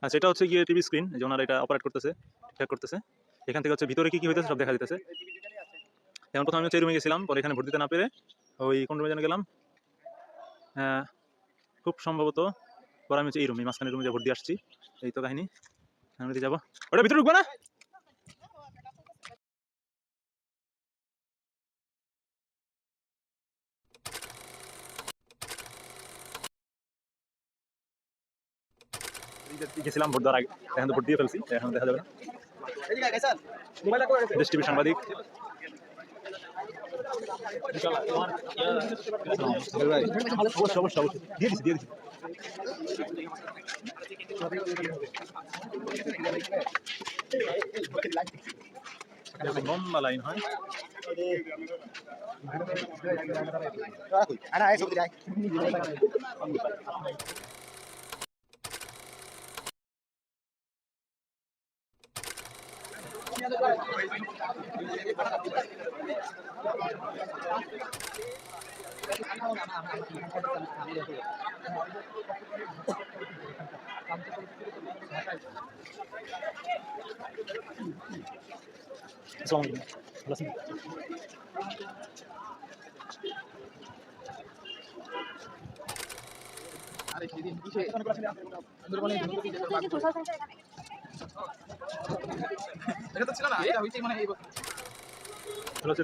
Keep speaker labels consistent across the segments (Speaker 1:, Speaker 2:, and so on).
Speaker 1: আচ্ছা, এটা হচ্ছে গিয়ে টিভি স্ক্রিন, যে ওনারা এটা অপারেট করতেছে, চেক করতেছে। এখান থেকে হচ্ছে ভিতরে কি কি হইতেছে সব দেখা দিতেছে। যেমন প্রথমে আমি হচ্ছে রুমে গেছিলাম, পরে এখানে ভোট দিতে না পেরে ওই কোন রুমে যেন গেলাম, খুব সম্ভবত পরে আমি হচ্ছে এই রুমে, মাঝখানে রুমে যে ভোট দিয়ে আসছি। এই তো কাহিনী, আমি যাবো। ওটা ভিতরে ঢুকবো না। গেছিলাম ভোট দেওয়ার আগে, এখন তো ভোট দিয়ে ফেলছি, এখন দেখা যাবে না। দেশ টিভির সাংবাদিক অবশ্যই দিয়ে দিচ্ছি লম্বা লাইন হয়।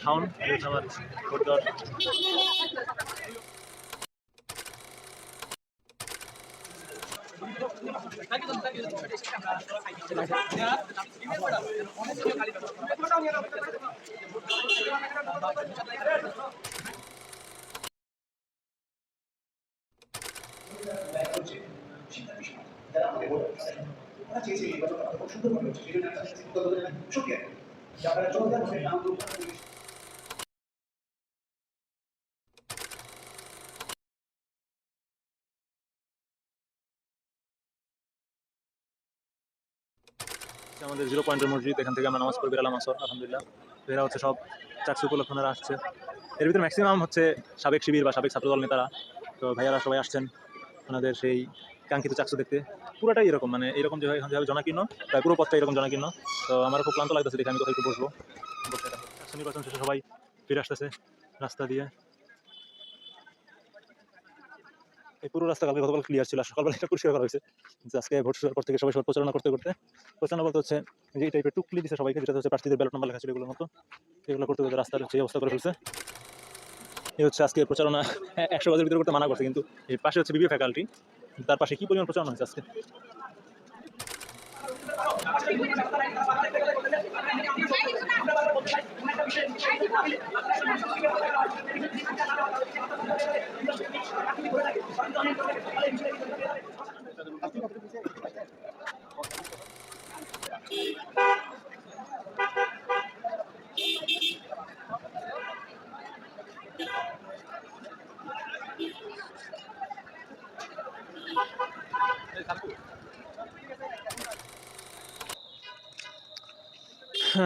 Speaker 1: টাউন আমার ভোট দেওয়ার আমাদের 0 পয়েন্টের মসজিদ, এখান থেকে আমরা নামাজ পড়ে বেরালাম আসর, আলহামদুলিল্লাহ। এরা হচ্ছে সব চাকসু উপলক্ষে ওনারা আসছে। এর ভিতরে ম্যাক্সিমাম হচ্ছে সাবেক শিবির বা সাবেক ছাত্রদল নেতারা। তো ভাইয়ারা সবাই আসছেন ওনাদের সেই কাঙ্ক্ষিত চাকসু দেখতে। পুরোটাই এরকম, মানে এরকম যেভাবে জনাকীর্ণ, প্রায় পুরো পথটা এরকম জনাকীর্ণ। তো আমার খুব ক্লান্ত লাগতেছে দেখে, আমি কোথাও একটু বসবো। নির্বাচন শেষে সবাই ফিরে আসতেছে রাস্তা দিয়ে। এই পুরো রাস্তা কালকে গতকাল ক্লিয়ার ছিল, সকালবেলা এটা পরিষ্কার করা হয়েছে। আজকে ভোট শুরুর পর থেকে সবাই প্রচারণা করতে প্রচারণা বলতে হচ্ছে যে এই টাইপের টুকলি দিচ্ছে সবাইকে, যেটা হচ্ছে প্রার্থীদের ব্যালট নাম্বার লেখা ছিল এগুলোর মতো, এগুলো করতে রাস্তার হচ্ছে অবস্থা করে ফেলছে। এই হচ্ছে আজকে প্রচারণা। 100 গজের ভিতরে করতে মানা করছে, কিন্তু এই পাশে হচ্ছে বিবিএ ফ্যাকাল্টি, তার পাশে কি পরিমাণ প্রচারণা হয়েছে আজকে।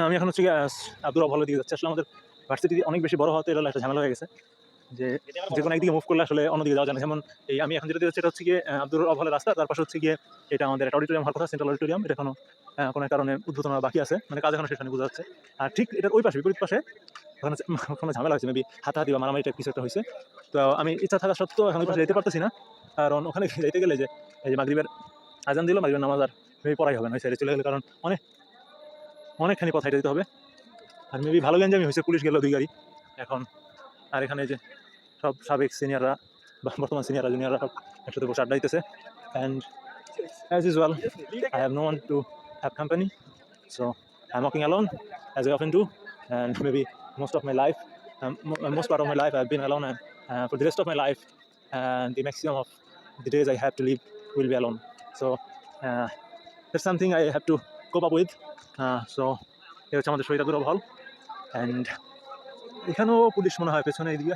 Speaker 1: আমি এখন হচ্ছে আব্দুর রব হলের দিকে যাচ্ছি। আসলে আমাদের ভার্সিটি অনেক বেশি বড় হওয়াতে এটা একটা ঝামেলা হয়ে গেছে, যে কোনো একদিকে মুভ করলে আসলে অন্যদিকে যাওয়া যায় না। যেমন এই আমি এখন যেটা দিচ্ছি, এটা হচ্ছে গিয়ে আব্দুর রব হলের রাস্তা, তার পাশে হচ্ছে গিয়ে এটা আমাদের একটা অডিটোরিয়াম হওয়ার কথা, সেন্ট্রাল অডিটোরিয়াম। এটা এখনো কোনো কারণে উদ্বোধন বাকি আছে, মানে কাজ এখনো শেষ হয়নি বোঝা যাচ্ছে। আর ঠিক এটার ওই পাশে, বিপরীত পাশে কোনো ঝামেলা হয়েছে, মেবি হাতাহাতি বা মারামারি টাইপ কিছু একটা হয়েছে। তো আমি ইচ্ছা থাকা সত্ত্বেও এখন ওই পাশে যেতে পারতেছি না, কারণ ওখানে যেতে গেলে যে এই যে মাগরিবের আজান দিল, মাগরিবের নামাজ আর মেবি পড়াই হবে না ওই সাইডে চলে গেলে, কারণ অনেকখানি পথ হাইটে যেতে হবে। আর মেবি ভালো গেঞ্জামি হয়েছে, পুলিশ গেল 2 গাড়ি এখন। আর এখানে যে সব সাবেক সিনিয়ররা বা বর্তমান সিনিয়ররা জুনিয়ররা সব একসাথে বসে আড্ডা দিতেছে। And as usual I have no one to have company, so I'm walking alone as I often do, and maybe most part of my life I've been alone, and for the rest of my life and the maximum of the days I have to live will be alone. So that's something I have to cope up with. So এটা হচ্ছে আমাদের শহীদ আব্দুর রব হল, and এখানেও police মনে হয় পেছনে এইদিকে।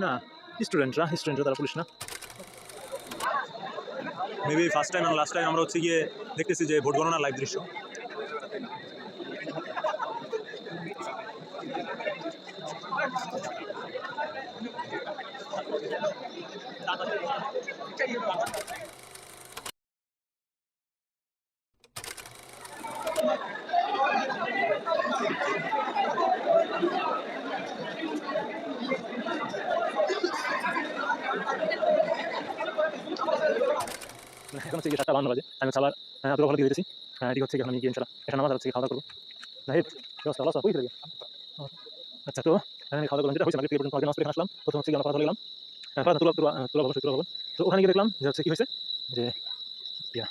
Speaker 1: না, স্টুডেন্টরা তারা পুলিশ না। মেবি ফার্স্ট টাইম এবং লাস্ট টাইম আমরা হচ্ছে গিয়ে দেখতেছি যে ভোট গণনার লাইভ দৃশ্য। হচ্ছে কি 7:52 বাজে। আমি হচ্ছে আবার আব্দুল ভালো দিয়ে দিতেছি। এটি হচ্ছে কি এখন আমি গিয়ে ইনশাআল্লাহ এখানে নামাজ হচ্ছে খাওয়া দাওয়া করবো। নাহিদ কি অবস্থা? ভালো আছো? কই থেকে? আচ্ছা তো আমি খাওয়া দাওয়া করলাম, যেটা হয়েছে মাগরিব পর্যন্ত নামাজ পড়ে এখানে আসলাম। প্রথম হচ্ছে কি আমরা পড়া গেলাম, পড়া তুলা ভবন। তো ওখানে গিয়ে দেখলাম যে হচ্ছে কি হয়েছে যে ইয়া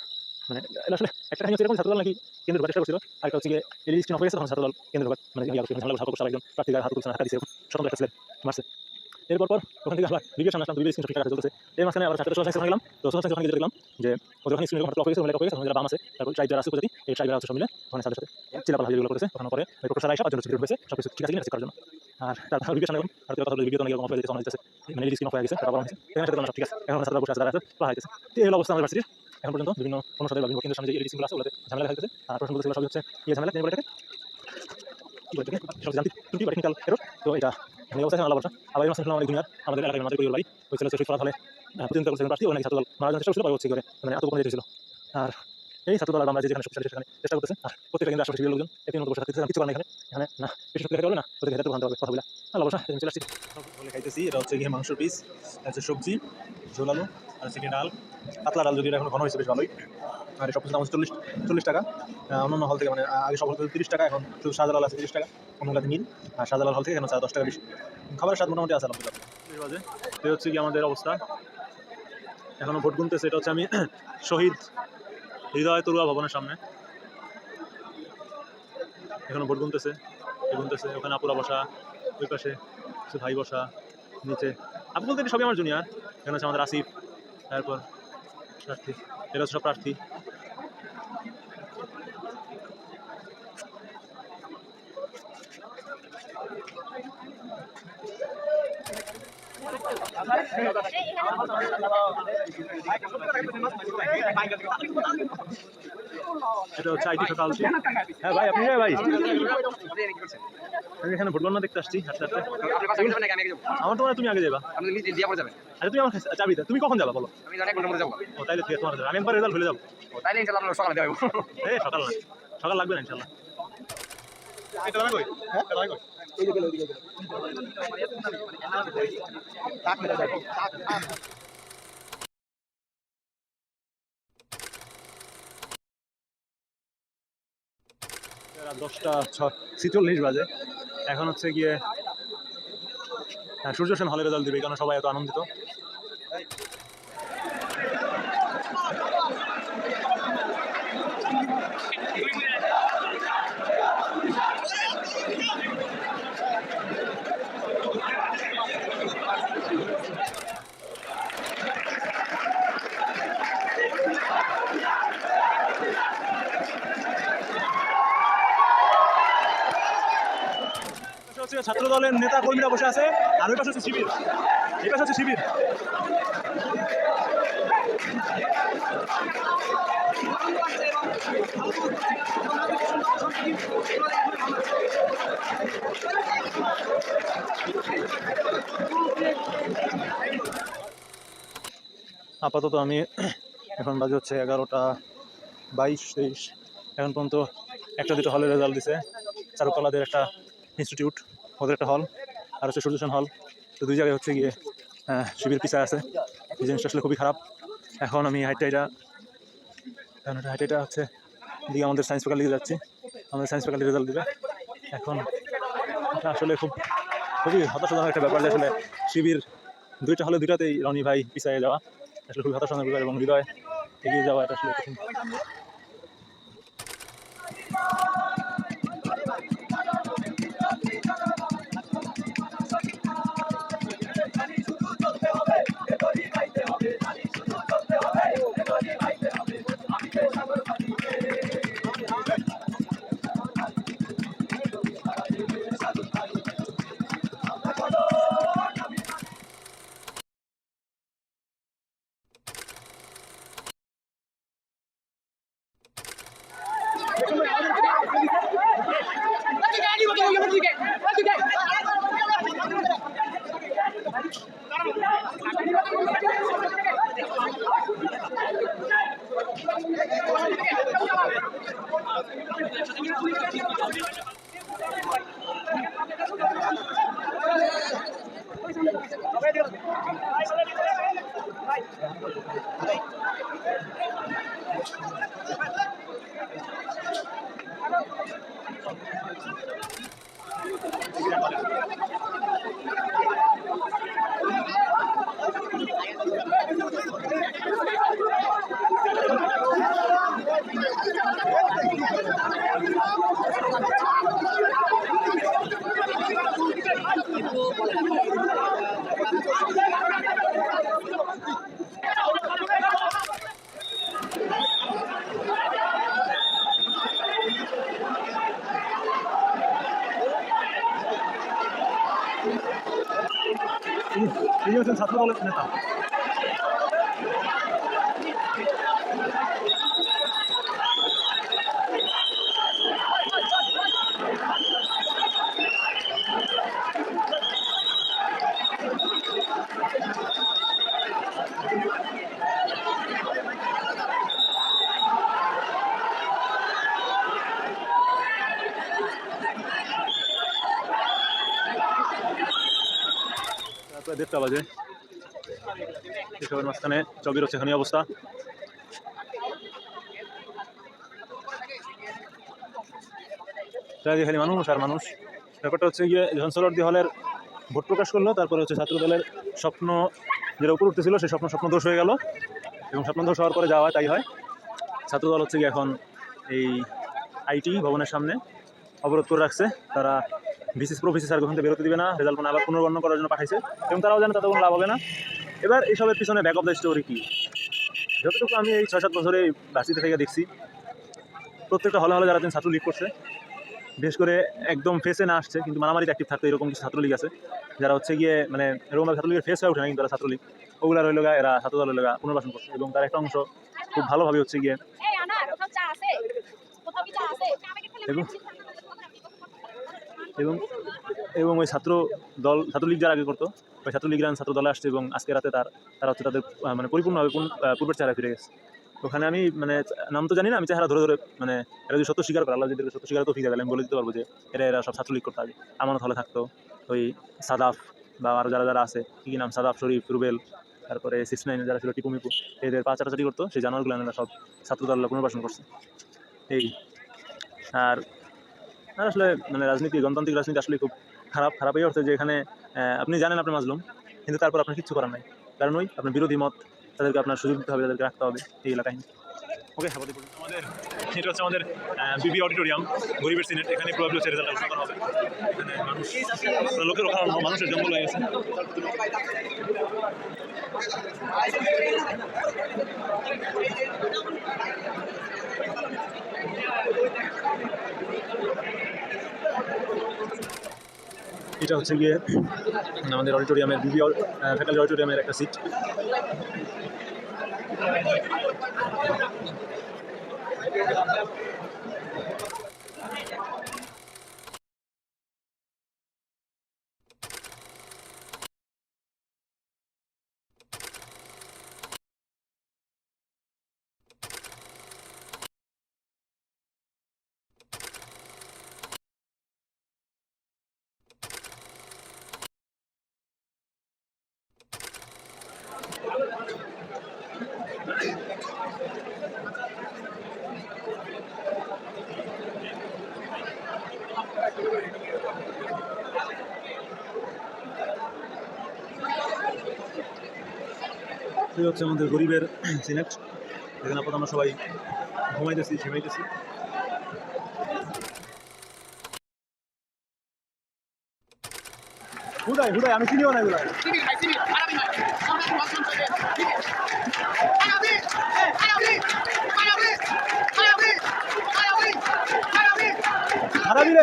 Speaker 1: মানে এটা আসলে একটা কাহিনী হচ্ছে এরকম, ছাত্রদল নাকি কেন্দ্র চেষ্টা করছিল। আরেকটা হচ্ছে গিয়ে এই লিস্ট অফ হয়ে গেছে, তখন ছাত্রদল কেন্দ্র মানে ঝামেলা সাপোর্ট করছে, একজন প্রার্থীর হাত তুলছে, হাত দিচ্ছে, স্বতন্ত্র একটা ছেলে মারছে। এরপর ওখান থেকে আবার ভিডিও সামনে আসলাম, দুই স্ক্রিনশট ঠিক আছে চলতেছে। এই মাঝখানে আবার ছাত্র সোশ্যাল সায়েন্স গেলাম। তো সোশ্যাল সায়েন্স ওখানে গিয়ে দেখলাম যে ওদের ওখানে স্ক্রিন অফ হয়ে গেছে, অফ হয়ে গেছে, যারা বাম আছে তারপর ট্রাইব যারা আছে উপজাতি, এই ট্রাইবের আছে সব মিলে ওখানে তাদের সাথে চিলাপালা যেগুলো করেছে। ওখানে পরে ওই প্রফেসর আয়েশা পাঁচজন ভিডিও হয়েছে, সব কিছু ঠিক আছে কিনা চেক করার জন্য। আর তারপর ভিডিও সামনে আর কথা ভিডিও তো অনেক অফ হয়ে গেছে, অন হইতেছে, মানে স্ক্রিন অফ হয়ে গেছে, তারপর এখানে সাথে সব ঠিক আছে। এখন ছাত্ররা বসে আছে, যারা আছে পড়া হইতেছে। তো এই অবস্থা আমাদের ভার্সিটির এখন পর্যন্ত বিভিন্ন অনুষদের বা বিভিন্ন কেন্দ্রের সামনে যে এডিসি গুলো আছে ওগুলোতে ঝামেলা হইতেছে। আর প্রশ্ন বলতে সব হচ্ছে ইয়ে ঝামেলা বলে থাকে কি বলতে সব জানতে ত্রুটি বা টেকনিক্যাল এরর। তো এটা এই অবস্থা আল্লাহ বর্ষা। আবার এই মাসে আমাদের দুনিয়ার আমাদের এলাকায় আমাদের পরিবার বাড়ি হয়েছিল সেই ফলাফলে প্রতিদিন করছিলেন প্রার্থী, অনেক ছাত্রদল মারা যাওয়ার চেষ্টা করছিল, পরে হচ্ছে করে মানে আত্মগোপনে যেতেছিল। আর এই ছাত্রদল আর আমরা যেখানে শক্তিশালী সেখানে চেষ্টা করতেছে। আর প্রত্যেকটা কেন্দ্রে আশেপাশে লোকজন এতে মতো বসে থাকতেছে, কিছু করার এখানে এখানে না বেশি শক্তি দেখাতে হবে না, ওদের হেঁটে ভাঙতে হবে কথা বলে আল্লাহ বর্ষা চলে আসছি বলে খাইতেছি। এটা হচ্ছে গিয়ে মাংসের পিস, হচ্ছে সবজি, ঝোল আলু আর হচ্ছে ডাল, পাতলা ডাল, যদি এখন ঘন হয়েছে বেশ ভালোই। আর সব কিছু দাম হচ্ছে 40 টাকা। অন্যান্য হল থেকে মানে আগে সব হল 30 টাকা, এখন শুধু শাহজালাল আছে 30 টাকা, অন্যগুলোতে মিল। আর শাহজালাল হল থেকে এখন 10 টাকা বেশি। খাবারের স্বাদ মোটামুটি আছে আলহামদুলিল্লাহ। বাজে এই হচ্ছে কি আমাদের অবস্থা, এখনো ভোট গুনতেছে। এটা হচ্ছে আমি শহীদ হৃদয় তরুয়া ভবনের সামনে, এখনো ভোট গুনতেছে ওখানে আপুরা বসা, ওই পাশে কিছু ভাই বসা, নিচে আপু বলতে সবই আমার জুনিয়র। এখানে হচ্ছে আমাদের আসিফ, তারপর প্রার্থী, এরা হচ্ছে সব প্রার্থী। এটা হচ্ছে আইটি সকাল। হ্যাঁ ভাই, আপনি ভাই আমি এখানে ভোট গণনা দেখতে আসছি। আমার তোমার তুমি আগে যাবা, আচ্ছা তুমি আমার চাবি দাও, তুমি কখন যাবা বলো? ও তাইলে ঠিক আছে, তোমার যাবে, আমি একবার রেজাল্ট ভুলে যাবো। সকাল না, সকাল লাগবে না ইনশাল্লাহ। রাত 10:46 বাজে। এখন হচ্ছে গিয়ে সূর্য সেন হলে রেজাল্ট দিবে, কারণ সবাই এত আনন্দিত। ছাত্র দলের নেতা কর্মীরা বসে আছে, আর ওই পাশে হচ্ছে শিবির, এই পাশে হচ্ছে শিবির। আপাতত আমি এখন বাজে হচ্ছে 11:22-23, এখন পর্যন্ত একটা দুটো হলের রেজাল্ট দিছে। চারুকলাদের একটা ইনস্টিটিউট, ওদের একটা হল, আর হচ্ছে সূর্যসেন হল। তো দুই জায়গায় হচ্ছে গিয়ে শিবির পিছায় আছে। এই জিনিসটা আসলে খুবই খারাপ। এখন আমি হাইটা হচ্ছে দিকে আমাদের সায়েন্স ফ্যাকাল্টি যাচ্ছি, আমাদের সায়েন্স ফ্যাকাল্টি রেজাল্ট দিবে। এখন আসলে খুবই হতাশাজনক একটা ব্যাপার যে আসলে শিবির দুইটা হলে দুইটাতেই রনি ভাই পিছায় যাওয়া আসলে খুবই হতাশাজনক ব্যাপার, এবং হৃদয় এগিয়ে যাওয়া এটা আসলে কঠিন। তিনি হচ্ছেন ছাত্র দলের নেতা। প্রায় 1:30 বাজে, এসবের মাঝখানে চবির হচ্ছে এখানে অবস্থা। খালি মানুষ আর মানুষ। ব্যাপারটা হচ্ছে গিয়ে যখন সোহরাওয়ার্দী হলের ভোট প্রকাশ করলো, তারপরে হচ্ছে ছাত্র দলের স্বপ্ন যেটা উপর উঠতেছিল সেই স্বপ্ন দোষ হয়ে গেল, এবং স্বপ্ন দোষ হওয়ার পরে যাওয়া তাই হয়। ছাত্রদল হচ্ছে গিয়ে এখন এই আইটি ভবনের সামনে অবরোধ করে রাখছে। তারা প্রভিসি স্যার ওখান থেকে বেরোতে দিবে না, রেজাল্ট আবার পুনর্বর্ণ করার জন্য পাঠাইছে, এবং তারাও জানে তাদের কোনো লাভ হবে না। এবার এইসবের পিছনে ব্যাক অফ দ্য স্টোরি কী, যতটুকু আমি এই 6-7 বছরে ভার্সিটি থেকে দেখছি, প্রত্যেকটা হলে হলে যারা তিনি ছাত্রলীগ করছে, বিশেষ করে একদম ফেসে না আসছে কিন্তু মারামারিতে অ্যাক্টিভ থাকতো এরকম কিছু ছাত্রলীগ আছে, যারা হচ্ছে গিয়ে মানে এরকমভাবে ছাত্রলীগের ফেস হয়ে ওঠে না, কিন্তু তারা ছাত্রলীগ, ওগুলা রইল গা এরা ছাত্রদল রইল গা পুনর্বাসন করছে, এবং তার একটা অংশ খুব ভালোভাবে হচ্ছে গিয়ে এবং এবং ওই ছাত্রলীগ যারা আগে করতো, ওই ছাত্রলীগরা ছাত্র দলে আসছে, এবং আজকে রাতে তারা হচ্ছে তাদের মানে পরিপূর্ণভাবে পূর্বের চেহারা ফিরে গেছে। ওখানে আমি মানে নাম তো জানি না, আমি চেহারা ধরে মানে এরা যদি সত্য স্বীকার করে, আল্লাহ যদি সত্য স্বীকার তো ফিরে গেলে আমি বলে দিতে পারবো যে এরা সব ছাত্রলীগ করতো আগে। আমানত হলে থাকতো ওই সাদাফ বা আরও যারা আছে, কী নাম, সাদাফ, শরীফ, রুবেল, তারপরে 6ix9ine যারা ছিল, টিপু মিপু, এদের পা চাটাচাটি করতো, সেই জানোয়ারগুলো এরা সব ছাত্রদল পুনর্বাসন করছে। এই আর আসলে মানে রাজনীতি, গণতান্ত্রিক রাজনীতি আসলে খুব খারাপ এই অর্থে যে এখানে আপনি জানেন আপনি মাজলুম, কিন্তু তারপর আপনার কিচ্ছু করার নাই, কারণ ওই আপনার বিরোধী মত তাদেরকে আপনার সুযোগ দিতে হবে, তাদেরকে রাখতে হবে এই এলাকায়। ওকে, আমাদের এটা হচ্ছে আমাদের বিবি অডিটোরিয়াম, গরিবের সিনেট। এখানে প্রবলেম হচ্ছে রেজাল্ট ঘোষণা করা হবে। এখানে লোকের ওখানে মানুষের জঙ্গল হয়ে গেছে। এটা হচ্ছে গিয়ে আমাদের অডিটোরিয়ামের বিবি ফ্যাকাল্টি অডিটোরিয়ামের একটা সিট। এই হচ্ছে আমাদের গরিবের সিনেট। এখানে আপাতত আমরা সবাই ঘুমাইতেছি, ঝিমাইতেছি। হুদাই আমি চিনিও না এগুলো।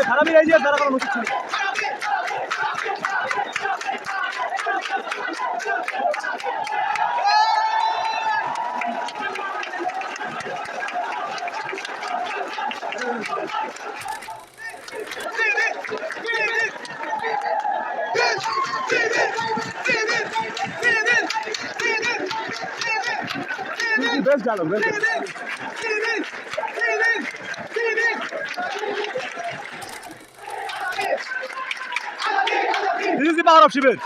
Speaker 1: খারাপই এই যে তারা করানো উচিত ছিল। Best dialogue, best dialogue. This is the power of Shibir.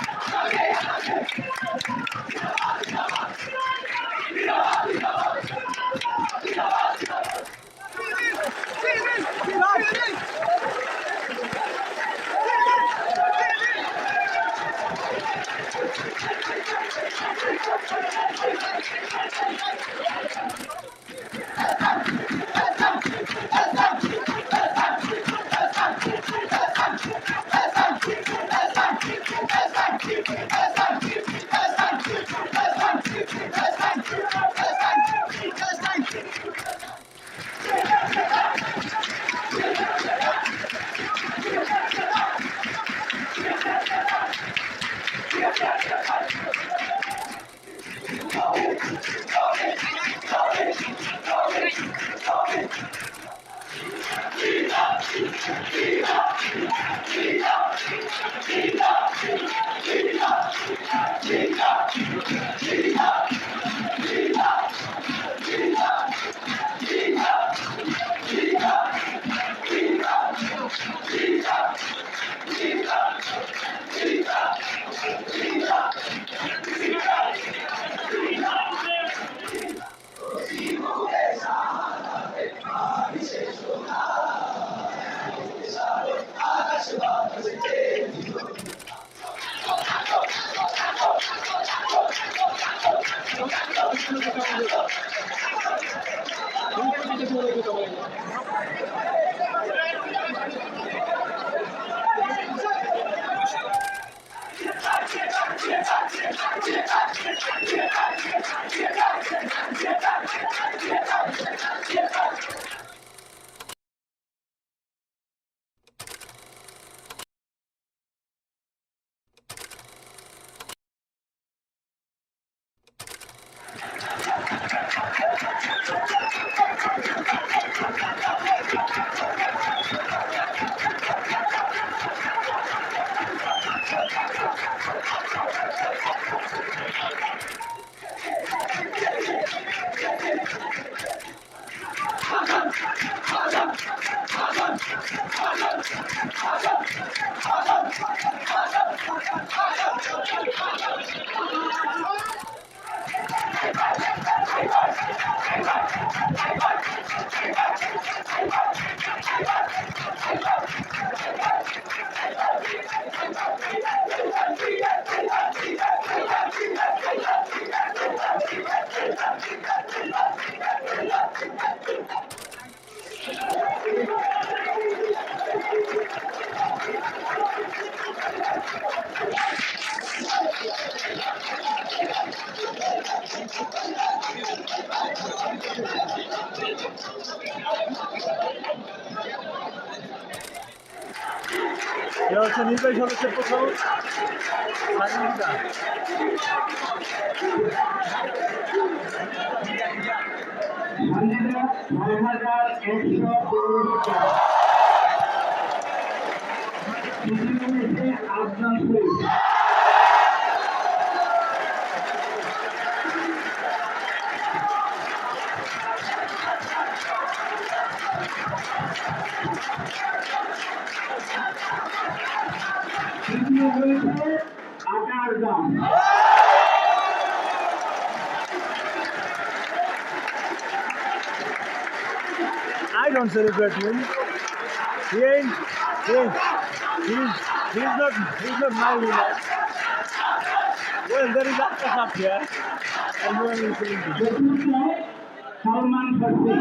Speaker 1: এ হচ্ছে নির্বাহী সদস্যের প্রথম স্বাধীনতা। I don't celebrate him. He ain't. He's not my winner. Well, there is Akash up here. And no one is celebrating. Salman Farsi.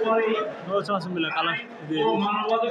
Speaker 1: Boleh langsung bilang kalah. Mohammad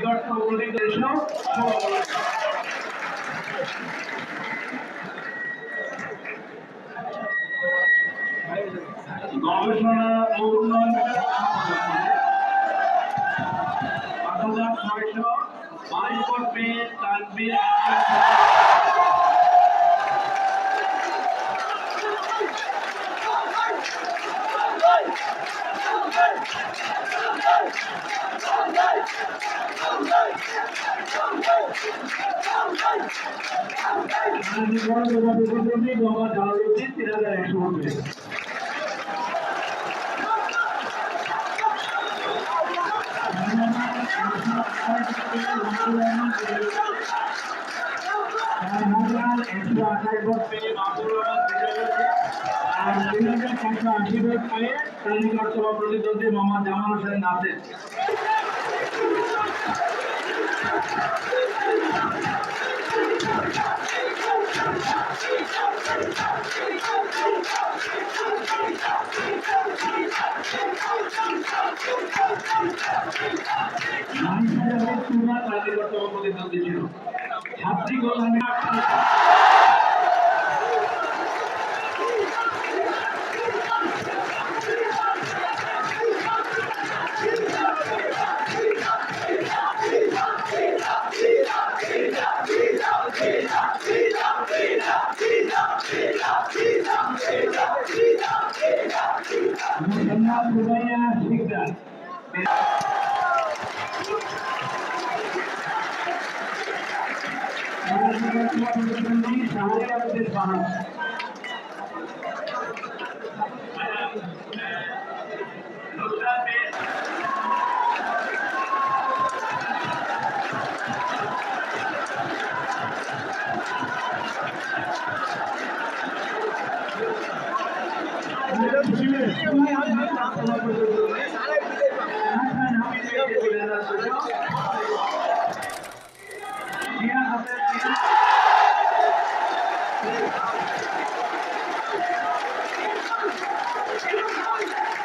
Speaker 2: নিকট উপনীত এসেও গবেষণা ও উন্নয়ন ৫,৬২২ ভোট পেয়ে তানভীর মোহাম্মদ জালালউদ্দিন ৩,১০০ ভোট পেয়েছে। Vote পেয়ে মাহবুব আর ৩,৫৮০ vote পেয়ে তার নিকটতম প্রতিদ্বন্দ্বী মোহাম্মদ জামাল হোসেন নাসির। প্রতিদ্বন্দ্বী ছিল ছাত্রী Kalyani Sikdar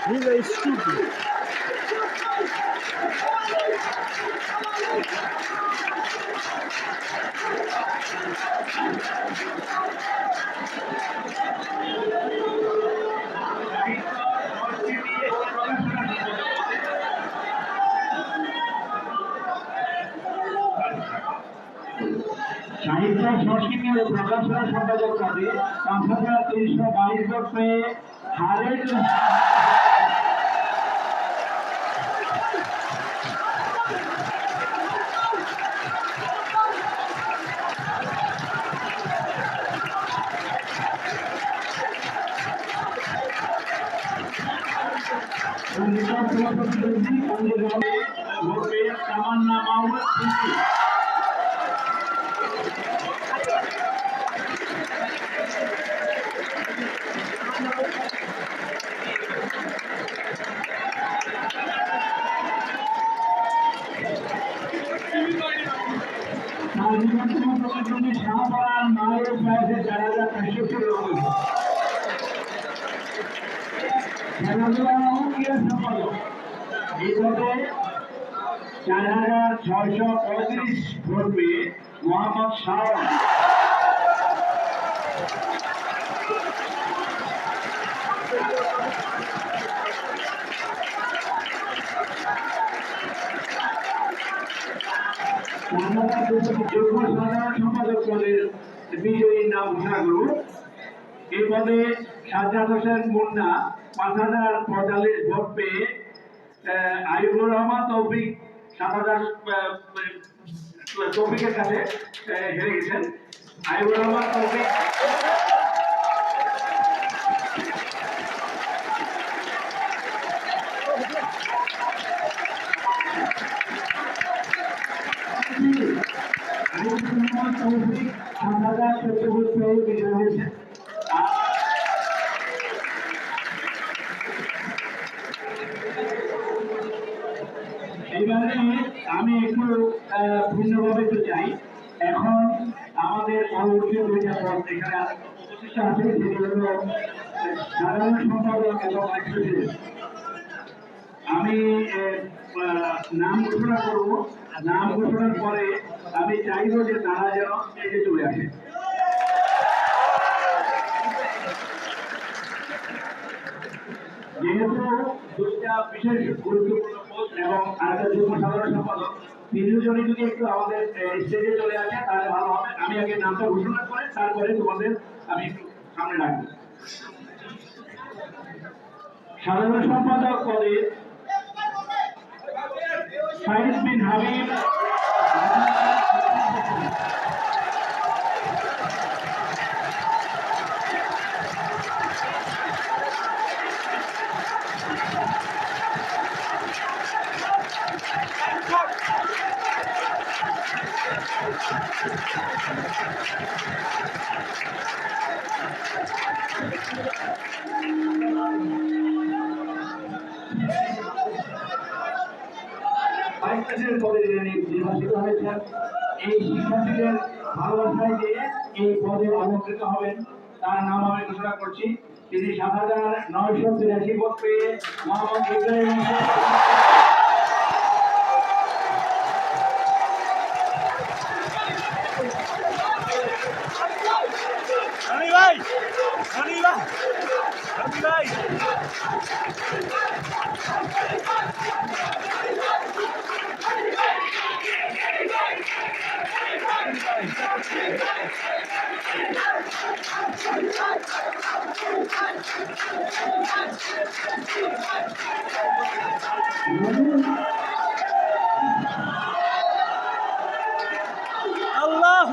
Speaker 1: He's a stupid.
Speaker 2: সাহিত্য সংস্কৃতি ও প্রকাশনা সম্পাদক পদে ৫,৩২২ ভোট পেয়ে খালেদ ভোট পেয়ে তামান্না মাহমুদ খুশি। প্রতিদ্বন্দ্বী শাহপরান মায়ের প্রাইজে ৪,৫৬০ খেলাধুলা ও ক্রীড়া সম্পাদক এই পদে ৪,৬৩৫ ভোট পেয়ে মোহাম্মদ শাওন। যুগ্ম সাধারণ সম্পাদক পদের বিজয়ীর নাম ঘোষণা করুন। এই পদে সাজ্জাদ হোসেন মুন্না ৫,০৪৫ ভোট পেয়ে আইবুর রহমান তৌফিক ৭,০০০ তৌফিকের কাছে হেরে গেছেন। আইবুর রহমান তৌফিক তৌফিক ৭,০১৪ ভোট পেয়ে বিজয়ী হয়েছেন। এইবারে আমি একটু ভিন্নভাবে একটু চাই। এখন আমাদের পরবর্তী দুইটা পদ এখানে প্রতিষ্ঠা আছে, সেটি হল সাধারণ সম্পাদক এবং প্রেসিডেন্ট। আমি নাম ঘোষণা করব। নাম ঘোষণার পরে আমি চাইবো যে তারা যেন স্টেজে চলে আসে। যেহেতু দুইটা বিশেষ গুরুত্বপূর্ণ পোস্ট এবং আরেকটা যুগ্ম সাধারণ সম্পাদক, তিনজনই যদি একটু আমাদের স্টেজে চলে আসে তাহলে ভালো হবে। আমি আগে নামটা ঘোষণা করে তারপরে তোমাদের আমি একটু সামনে রাখবো। সাধারণ সম্পাদক পদে সাইদ বিন হাবিব, ভাইস প্রেসিডেন্ট পদে নির্বাচিত হয়েছেন। এই শিক্ষার্থীদের ভালোবাসায় দিয়ে এই পদে অলঙ্কৃত হবেন, তার নাম আমি ঘোষণা করছি। তিনি ৭,৯৮৩ ভোট পেয়ে মোহাম্মদ ইব্রাহিম
Speaker 1: ভাই ভাই আল্লাহ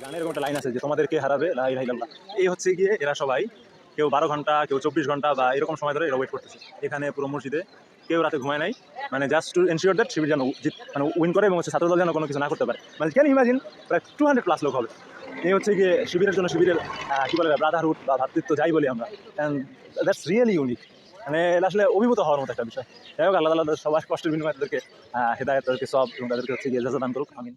Speaker 1: গানের এরকম একটা লাইন আছে যে তোমাদেরকে হারাবে লা ইলাহা ইল্লাল্লাহ। এই হচ্ছে গিয়ে এরা সবাই কেউ 12 ঘন্টা কেউ 24 ঘন্টা বা এরকম সময় ধরে এরা ওয়েট করতেছে এখানে পুরো মসজিদে। কেউ রাতে ঘুমায় নাই, মানে জাস্ট টু এনশিওর দ্যাট শিবির যেন মানে উইন করে এবং হচ্ছে ছাত্রদল যেন কোনো কিছু না করতে পারে। মানে ক্যান ইমাজিন প্রায় 200+ লোক হবে। এই হচ্ছে গিয়ে শিবিরের জন্য শিবিরের কী বলে ব্রাদারহুড বা ভ্রাতৃত্ব যাই বলি আমরা, অ্যান্ড দ্যাটস রিয়েলি ইউনিক। মানে এটা আসলে অভিভূত হওয়ার মতো একটা বিষয়। যাই হোক, আল্লাহ তাআলা সবার কষ্টের বিনিময়ে তাদেরকে হেদায়েত, তাদেরকে সব এবং তাদেরকে হচ্ছে গিয়ে জাযা দান করুক। আমিন।